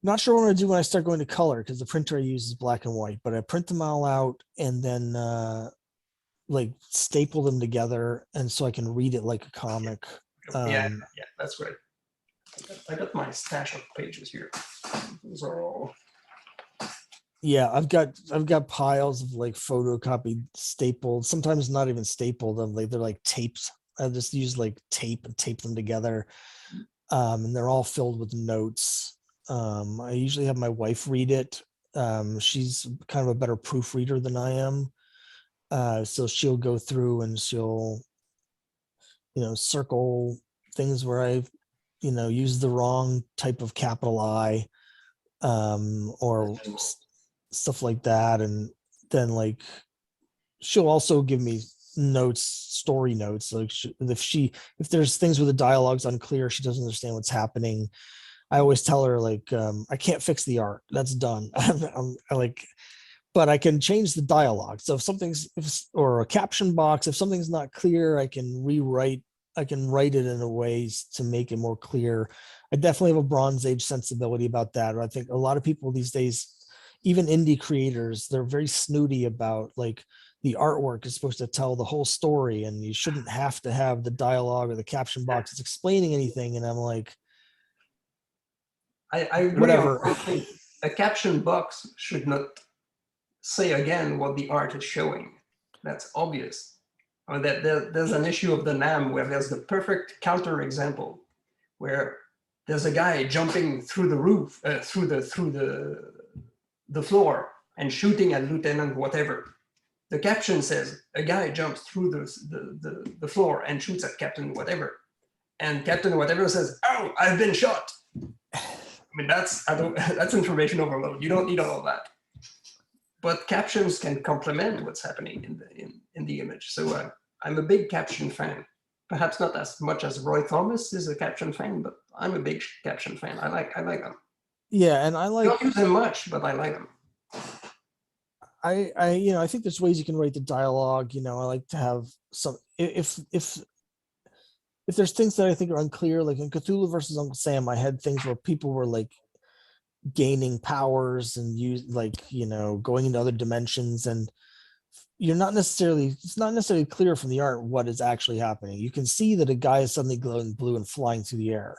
Not sure what I'm gonna do when I start going to color, because the printer I use is black and white, but I print them all out and then like staple them together and so I can read it like a comic. Yeah, Um, yeah, that's great. I got my stash of pages here. Those are all. yeah, I've got piles of like photocopied stapled, sometimes not even stapled, them like they're like tapes. I just use like tape and tape them together. And they're all filled with notes. I usually have my wife read it. She's kind of a better proofreader than I am. So she'll go through and she'll, circle things where I've, used the wrong type of capital I, or stuff like that. And then like, she'll also give me notes, story notes. Like if there's things where the dialogue's unclear, she doesn't understand what's happening, I always tell her like, I can't fix the art. That's done. I like, but I can change the dialogue. So if or a caption box, if something's not clear, I can rewrite. I can write it in a ways to make it more clear. I definitely have a Bronze Age sensibility about that. I think a lot of people these days, even indie creators, they're very snooty about like the artwork is supposed to tell the whole story, and you shouldn't have to have the dialogue or the caption box that's explaining anything. And I'm like, I agree on whatever. one thing. A caption box should not say again what the art is showing. That's obvious. I mean, there's an issue of the NAM where there's the perfect counterexample where there's a guy jumping through the roof, through the floor and shooting at Lieutenant whatever. The caption says a guy jumps through the floor and shoots at Captain whatever. And Captain whatever says, "Oh, I've been shot." I mean, that's information overload. You don't need all of that. But captions can complement what's happening in the image. So I'm a big caption fan. Perhaps not as much as Roy Thomas is a caption fan, but I'm a big caption fan. I like them. Yeah, and I Don't like use them much, but I like them. I think there's ways you can write the dialogue. I like to have some, if there's things that I think are unclear, like in Cthulhu versus Uncle Sam, I had things where people were like gaining powers and going into other dimensions, and it's not necessarily clear from the art what is actually happening. You can see that a guy is suddenly glowing blue and flying through the air,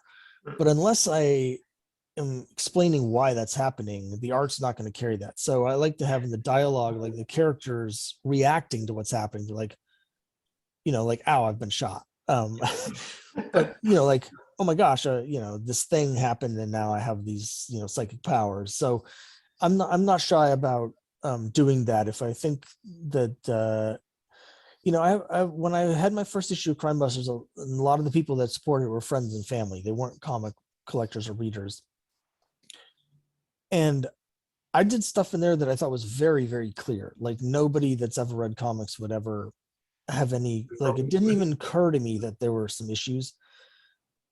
but unless I am explaining why that's happening, the art's not going to carry that. So I like to have in the dialogue, like the characters reacting to what's happening. They're like, like, ow, I've been shot. But like, oh my gosh, this thing happened and now I have these, psychic powers. So I'm not shy about doing that. If I think that, I when I had my first issue of Crime Busters, a lot of the people that supported it were friends and family. They weren't comic collectors or readers. And I did stuff in there that I thought was very, very clear. Like nobody that's ever read comics would ever have any, like it didn't even occur to me that there were some issues.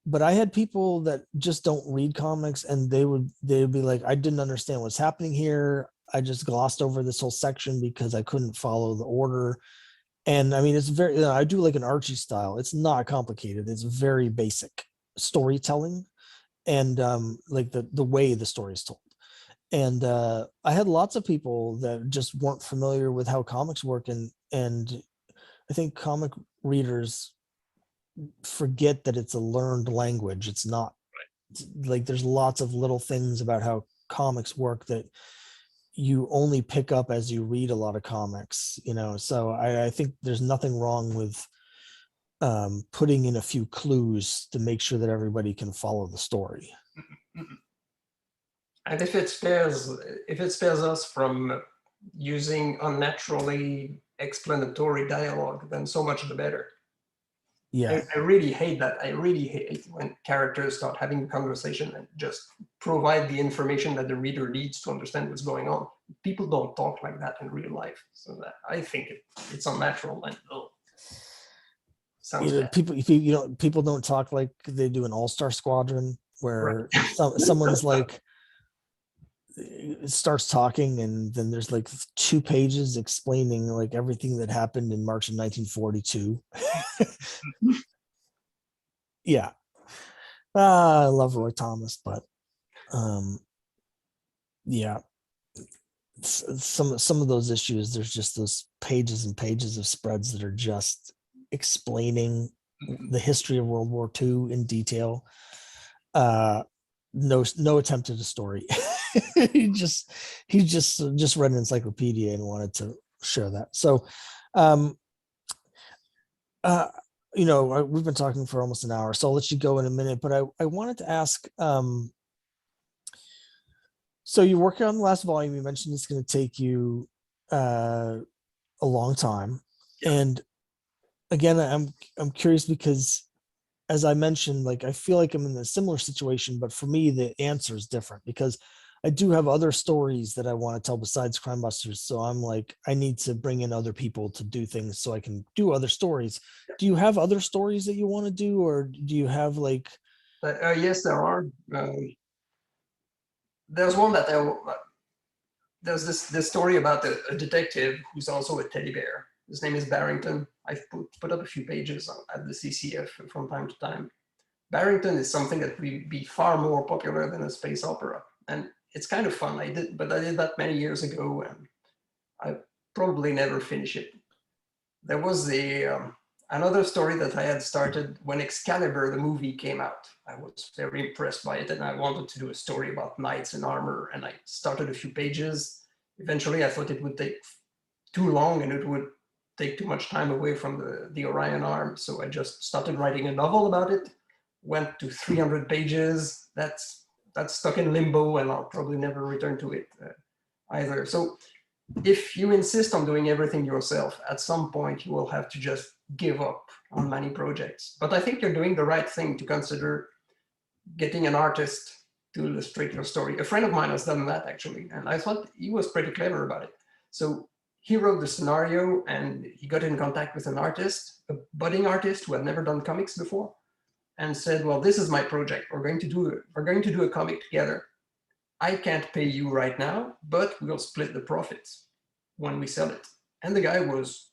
But I had people that just don't read comics and they'd be like, I didn't understand what's happening here. I just glossed over this whole section because I couldn't follow the order. And I mean, it's very, I do like an Archie style. It's not complicated. It's very basic storytelling and like the way the story is told. And I had lots of people that just weren't familiar with how comics work, and I think comic readers forget that it's a learned language. It's not like there's lots of little things about how comics work that you only pick up as you read a lot of comics, so I think there's nothing wrong with putting in a few clues to make sure that everybody can follow the story. And if it spares us from using unnaturally explanatory dialogue, then so much the better. Yeah. I really hate that. I really hate when characters start having a conversation and just provide the information that the reader needs to understand what's going on. People don't talk like that in real life. So that, I think it's unnatural and sounds bad. People don't talk like they do an All-Star Squadron, where Right. someone's like starts talking and then there's like 2 pages explaining like everything that happened in March of 1942. Yeah. I love Roy Thomas, but yeah, some of those issues, there's just those pages and pages of spreads that are just explaining the history of World War II in detail. No attempt at a story. he just read an encyclopedia and wanted to share that. So um we've been talking for almost an hour, so I'll let you go in a minute, but I wanted to ask, so you're working on the last volume. You mentioned it's going to take you a long time. Yeah. And again, I'm curious because, as I mentioned, like I feel like I'm in a similar situation, but for me the answer is different because I do have other stories that I want to tell besides Crime Busters. So I'm like, I need to bring in other people to do things so I can do other stories. Do you have other stories that you want to do, or do you have like? Yes, there are. There's one that there's this story about a detective who's also a teddy bear. His name is Barrington. I've put up a few pages at the CCF from time to time. Barrington is something that would be far more popular than a space opera, and it's kind of fun. I did that many years ago, and I probably never finish it. There was another story that I had started when Excalibur, the movie, came out. I was very impressed by it, and I wanted to do a story about knights in armor, and I started a few pages. Eventually, I thought it would take too long, and it would take too much time away from the Orion arm, so I just started writing a novel about it. Went to 300 pages. That's stuck in limbo, and I'll probably never return to it either. So if you insist on doing everything yourself, at some point you will have to just give up on many projects. But I think you're doing the right thing to consider getting an artist to illustrate your story. A friend of mine has done that actually, and I thought he was pretty clever about it. So he wrote the scenario and he got in contact with an artist, a budding artist who had never done comics before, and said, well, this is my project. We're going to do a comic together. I can't pay you right now, but we'll split the profits when we sell it. And the guy was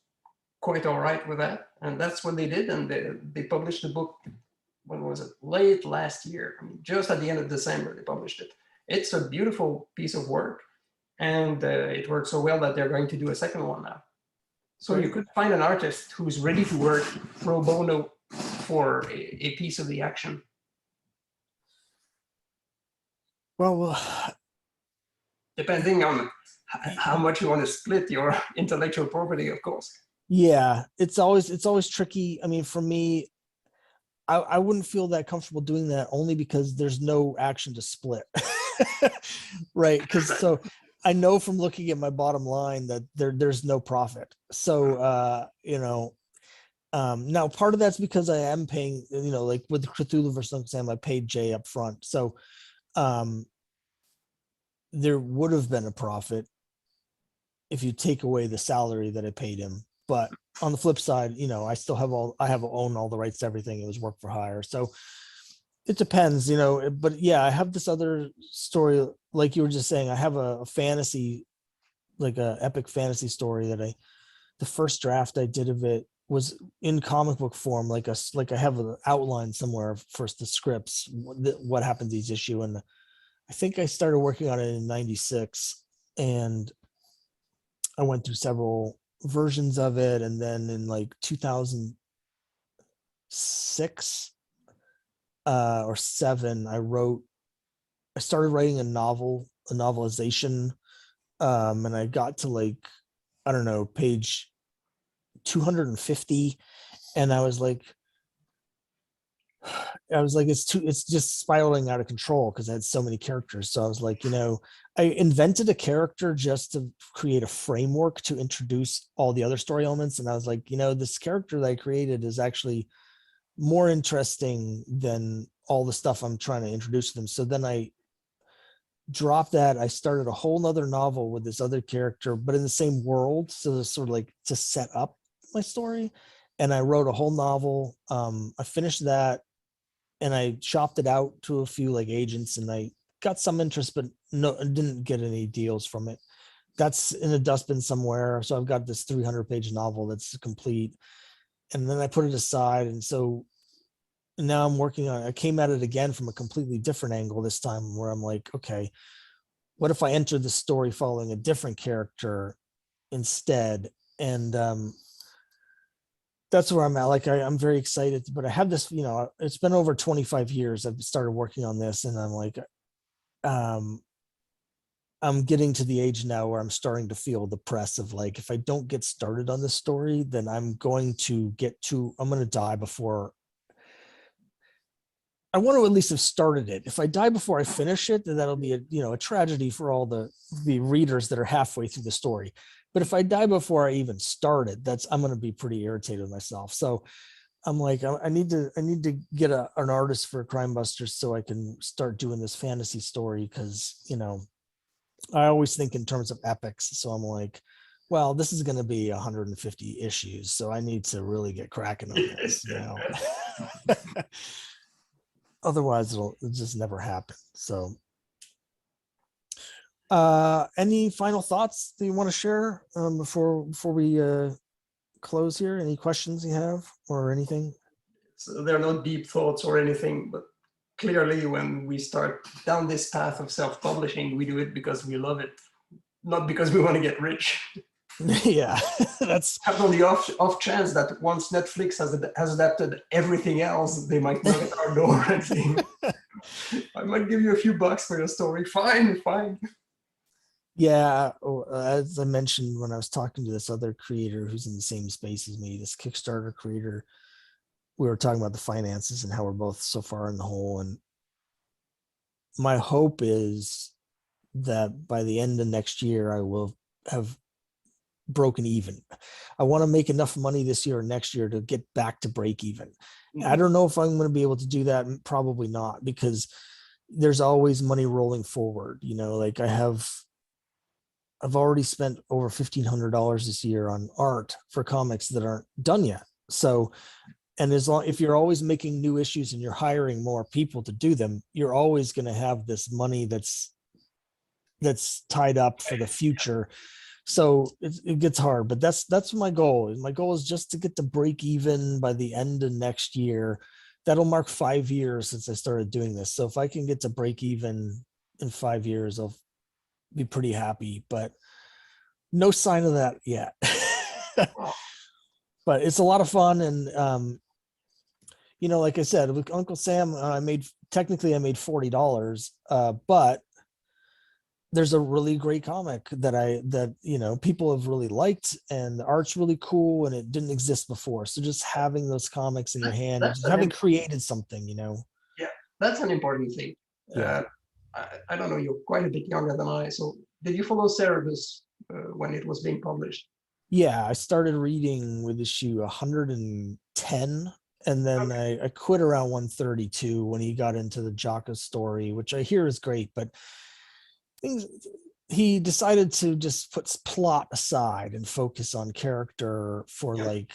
quite all right with that. And that's what they did. And they published the book, when was it? Late last year. I mean, just at the end of December, they published it. It's a beautiful piece of work. And it worked so well that they're going to do a second one now. So you could find an artist who's ready to work pro bono for a piece of the action. Well, depending on how much you want to split your intellectual property, of course. yeah, it's always tricky. I mean, for me, I wouldn't feel that comfortable doing that, only because there's no action to split. Right? Because so I know from looking at my bottom line that there's no profit. So now part of that's because I am paying, like with Cthulhu versus Uncle Sam, I paid Jay up front. So there would have been a profit if you take away the salary that I paid him. But on the flip side, I still have own all the rights to everything. It was work for hire. So it depends, but yeah, I have this other story, like you were just saying. I have a fantasy, like a epic fantasy story that the first draft I did of it was in comic book form, like I have an outline somewhere for the scripts, what happens each issue. And I think I started working on it in 96, and I went through several versions of it. And then in like 2006 or 7, I started writing a novel a novelization, and I got to like, I don't know, page 250, and I was like, it's just spiraling out of control because I had so many characters. So I was like, I invented a character just to create a framework to introduce all the other story elements. And I was like, this character that I created is actually more interesting than all the stuff I'm trying to introduce to them. So then I dropped that. I started a whole nother novel with this other character, but in the same world. So it's sort of like to set up my story. And I wrote a whole novel. I finished that and I shopped it out to a few like agents, and I got some interest, but no, I didn't get any deals from it. That's in a dustbin somewhere. So I've got this 300-page novel that's complete. And then I put it aside. And so now I'm working on, I came at it again from a completely different angle this time, where I'm like, okay, what if I enter the story following a different character instead? And that's where I'm at. Like, I'm very excited, but I have this, it's been over 25 years I've started working on this, and I'm like, um, I'm getting to the age now where I'm starting to feel the press of like, if I don't get started on this story, then I'm going to die before I want to at least have started it. If I die before I finish it, then that'll be a tragedy for all the readers that are halfway through the story. But if I die before I even start it, I'm going to be pretty irritated with myself. So I'm like, I need to get an artist for Crime Busters so I can start doing this fantasy story, because I always think in terms of epics. So I'm like, well, this is going to be 150 issues, so I need to really get cracking on this. Otherwise it'll just never happen. So any final thoughts that you want to share before we close here? Any questions you have or anything? So there are no deep thoughts or anything, but clearly when we start down this path of self-publishing, we do it because we love it, not because we want to get rich. Yeah, that's on the off chance that once Netflix has adapted everything else, they might knock at our door and say, I might give you a few bucks for your story. Fine. Yeah, as I mentioned when I was talking to this other creator who's in the same space as me, this Kickstarter creator, we were talking about the finances and how we're both so far in the hole. And my hope is that by the end of next year, I will have broken even. I want to make enough money this year or next year to get back to break even. I don't know if I'm going to be able to do that. Probably not, because there's always money rolling forward. Like I've already spent over $1,500 this year on art for comics that aren't done yet. So, and if you're always making new issues and you're hiring more people to do them, you're always going to have this money that's tied up for the future. So it gets hard, but that's my goal. My goal is just to get to break even by the end of next year. That'll mark 5 years since I started doing this. So if I can get to break even in 5 years, I'll be pretty happy, but no sign of that yet. But it's a lot of fun. And like I said, with Uncle Sam, I made $40, but there's a really great comic that people have really liked, and the art's really cool, and it didn't exist before. So just having those comics in your hand, just having created something. Yeah, that's an important thing. Yeah. I don't know, you're quite a bit younger than I, so did you follow Cerebus when it was being published? Yeah, I started reading with issue 110, and then I quit around 132 when he got into the Jaka story, which I hear is great, but he decided to just put plot aside and focus on character for like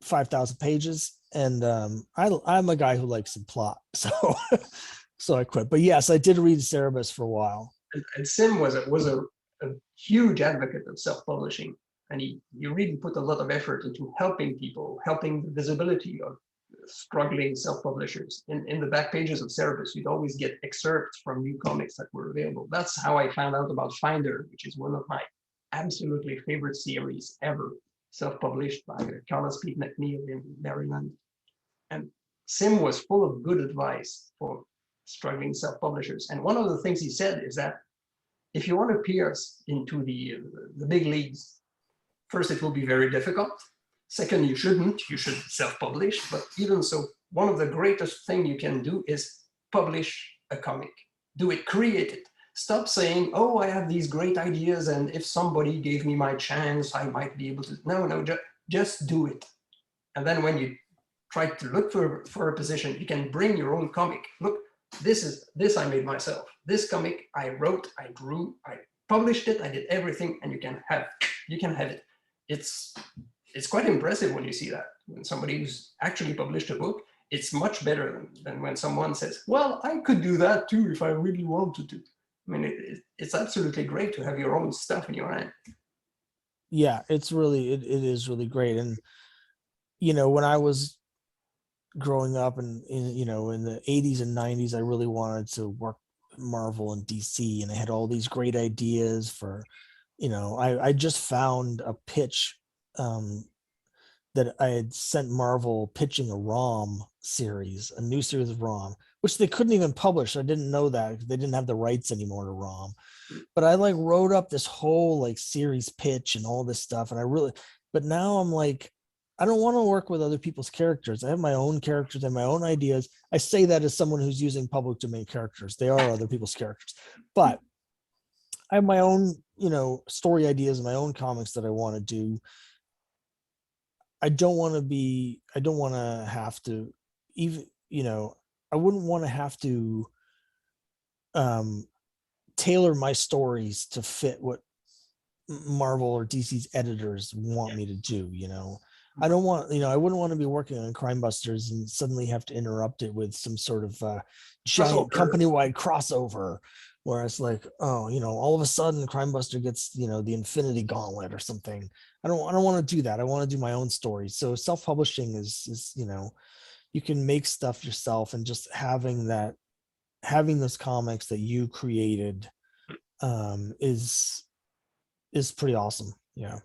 5,000 pages. And I'm a guy who likes some plot, so I quit. But yes, I did read Cerebus for a while. And Sim was a huge advocate of self-publishing, and he really put a lot of effort into helping people, helping the visibility of struggling self-publishers. In the back pages of Cerebus, you'd always get excerpts from new comics that were available. That's how I found out about Finder, which is one of my absolutely favorite series ever, self-published by Carlos Pete McNeil in Maryland. And Sim was full of good advice for struggling self-publishers. And one of the things he said is that if you want to pierce into the big leagues, first, it will be very difficult. Second, you shouldn't. You should self-publish. But even so, one of the greatest things you can do is publish a comic. Do it, create it. Stop saying, oh, I have these great ideas, and if somebody gave me my chance, I might be able to. No, just do it. And then when you try to look for a position, you can bring your own comic. Look, this I made myself. This comic I wrote, I drew, I published it, I did everything, and you can have it. It's quite impressive when you see that. When somebody who's actually published a book, it's much better than when someone says, well, I could do that too if I really wanted to. I mean, it's absolutely great to have your own stuff in your hand. Yeah, it's really it is really great. And when I was growing up and in the 80s and 90s, I really wanted to work with Marvel and DC, and I had all these great ideas for, I just found a pitch that I had sent Marvel pitching a ROM series, a new series of ROM, which they couldn't even publish. I didn't know that they didn't have the rights anymore to ROM. But I like wrote up this whole like series pitch and all this stuff. And but now I'm like, I don't want to work with other people's characters. I have my own characters and my own ideas. I say that as someone who's using public domain characters. They are other people's characters. But I have my own, story ideas and my own comics that I want to do. I don't want to have to even, I wouldn't want to have to tailor my stories to fit what Marvel or DC's editors want me to do. I don't want, I wouldn't want to be working on Crime Busters and suddenly have to interrupt it with some sort of giant company-wide crossover where it's like, oh, all of a sudden Crime Buster gets, the Infinity Gauntlet or something. I don't want to do that. I want to do my own stories. So self-publishing is, you can make stuff yourself, and just having those comics that you created is pretty awesome. Yeah.